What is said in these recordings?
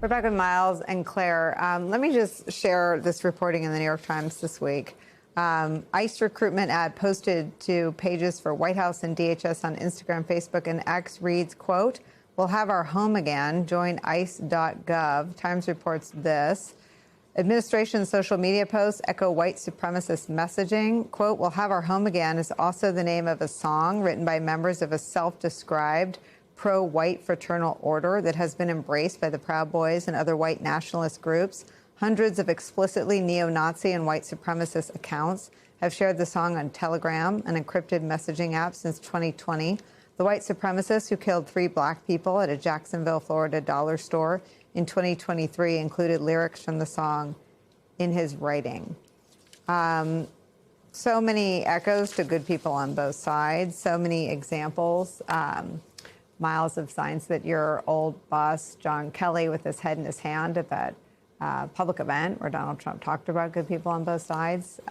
We're back with Miles and Claire. Let me just share this reporting in the New York Times this week. ICE recruitment ad posted to pages for White House and DHS on Instagram, Facebook, and X reads, quote, "We'll have our home again. Join ice.gov." Times reports this. Administration social media posts echo white supremacist messaging. Quote, "We'll have our home again" is also the name of a song written by members of a self-described pro-white fraternal order that has been embraced by the Proud Boys and other white nationalist groups. Hundreds of explicitly neo-Nazi and white supremacist accounts have shared the song on Telegram, an encrypted messaging app, since 2020. The white supremacist who killed 3 black people at a Jacksonville, Florida dollar store in 2023 included lyrics from the song in his writing. So many echoes to good people on both sides, so many examples. Miles, of signs that your old boss, John Kelly, with his head in his hand at that public event where Donald Trump talked about good people on both sides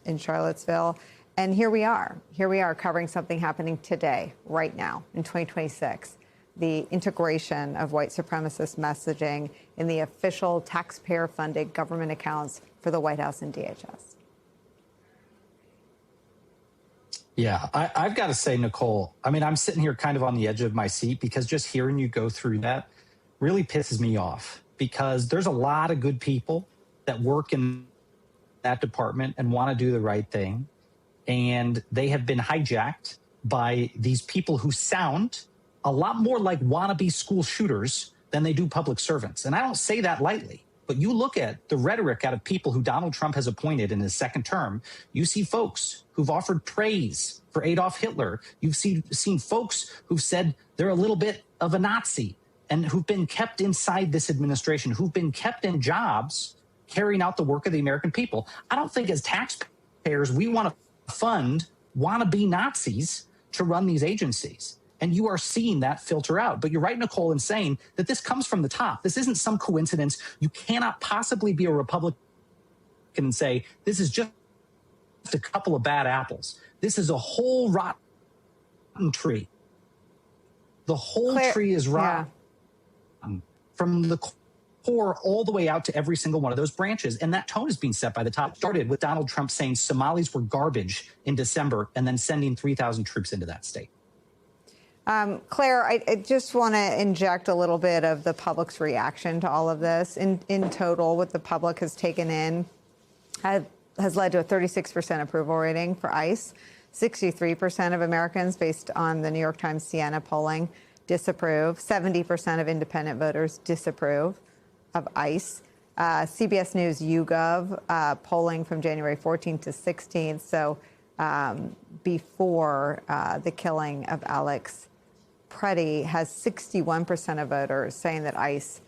in Charlottesville. And here we are covering something happening today, right now, in 2026, the integration of white supremacist messaging in the official taxpayer-funded government accounts for the White House and DHS. Yeah, I've got to say, Nicole, I mean, I'm sitting here kind of on the edge of my seat because just hearing you go through that really pisses me off, because there's a lot of good people that work in that department and want to do the right thing. And they have been hijacked by these people who sound a lot more like wannabe school shooters than they do public servants. And I don't say that lightly. But you look at the rhetoric out of people who Donald Trump has appointed in his second term, you see folks who've offered praise for Adolf Hitler. You've seen folks who've said they're a little bit of a Nazi and who've been kept inside this administration, who've been kept in jobs carrying out the work of the American people. I don't think as taxpayers we want to fund wannabe Nazis to run these agencies. And you are seeing that filter out. But you're right, Nicole, in saying that this comes from the top. This isn't some coincidence. You cannot possibly be a Republican and say, this is just a couple of bad apples. This is a whole rotten tree. The whole tree is rotten from the core all the way out to every single one of those branches. And that tone is being set by the top. It started with Donald Trump saying Somalis were garbage in December and then sending 3,000 troops into that state. Claire, I just want to inject a little bit of the public's reaction to all of this. In total, what the public has taken in has led to a 36% approval rating for ICE. 63% of Americans, based on the New York Times Siena polling, disapprove. 70% of independent voters disapprove of ICE. CBS News YouGov polling from January 14th to 16th, so before the killing of Alex Preddy, has 61% of voters saying that ICE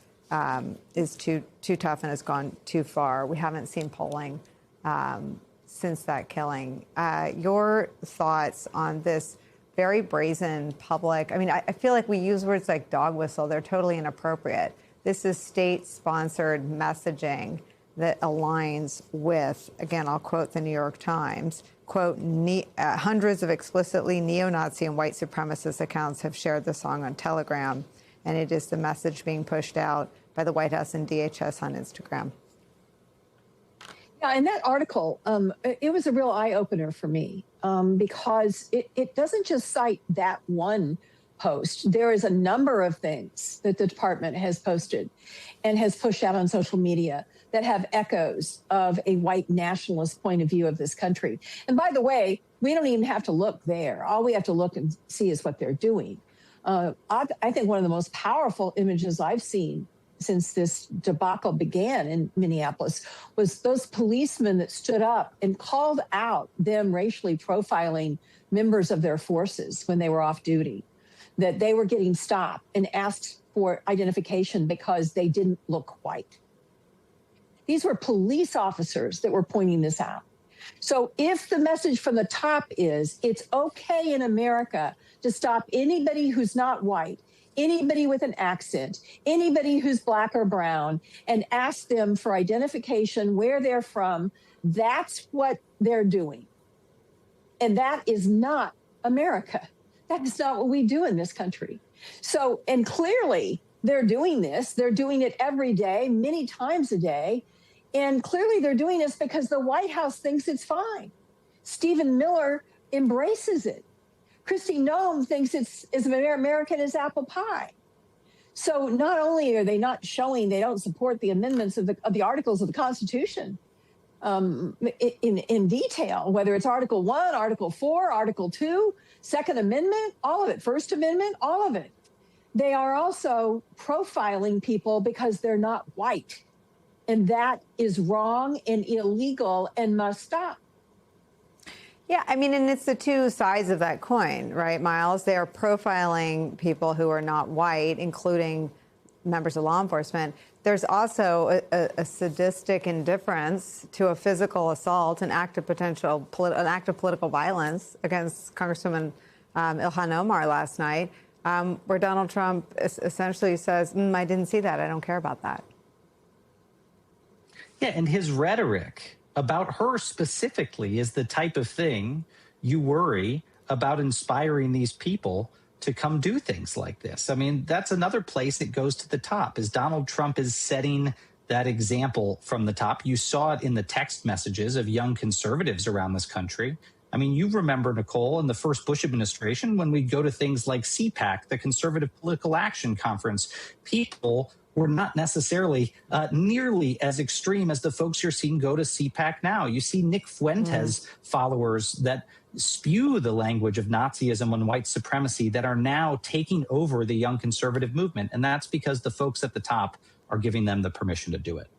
is too tough and has gone too far. We haven't seen polling since that killing. Your thoughts on this very brazen public? I mean, I feel like we use words like dog whistle. They're totally inappropriate. This is state-sponsored messaging that aligns with, again, I'll quote the New York Times, quote, hundreds of explicitly neo-Nazi and white supremacist accounts have shared the song on Telegram, and it is the message being pushed out by the White House and DHS on Instagram. Yeah, and that article, it was a real eye-opener for me because it doesn't just cite that one post. There is a number of things that the department has posted and has pushed out on social media that have echoes of a white nationalist point of view of this country. And by the way, we don't even have to look there. All we have to look and see is what they're doing. I think one of the most powerful images I've seen since this debacle began in Minneapolis was those policemen that stood up and called out them racially profiling members of their forces when they were off duty, that they were getting stopped and asked for identification because they didn't look white. These were police officers that were pointing this out. So if the message from the top is it's okay in America to stop anybody who's not white, anybody with an accent, anybody who's black or brown, and ask them for identification, where they're from, that's what they're doing. And that is not America. That is not what we do in this country. So, and clearly, they're doing this. They're doing it every day, many times a day. And clearly they're doing this because the White House thinks it's fine. Stephen Miller embraces it. Kristi Noem thinks it's as American as apple pie. So not only are they not showing they don't support the amendments of the articles of the Constitution in detail, whether it's Article 1, Article 4, Article 2, Second Amendment, all of it, First Amendment, all of it. They are also profiling people because they're not white. And that is wrong and illegal and must stop. Yeah, I mean, and it's the two sides of that coin, right, Miles? They are profiling people who are not white, including members of law enforcement. There's also a sadistic indifference to a physical assault, an act of political violence against Congresswoman Ilhan Omar last night, where Donald Trump essentially says, I didn't see that. I don't care about that. Yeah, and his rhetoric about her specifically is the type of thing you worry about inspiring these people to come do things like this. I mean, that's another place it goes to the top, is Donald Trump is setting that example from the top. You saw it in the text messages of young conservatives around this country. I mean, you remember, Nicole, in the first Bush administration, when we'd go to things like CPAC, the Conservative Political Action Conference, people were not necessarily nearly as extreme as the folks you're seeing go to CPAC now. You see Nick Fuentes followers that spew the language of Nazism and white supremacy that are now taking over the young conservative movement. And that's because the folks at the top are giving them the permission to do it.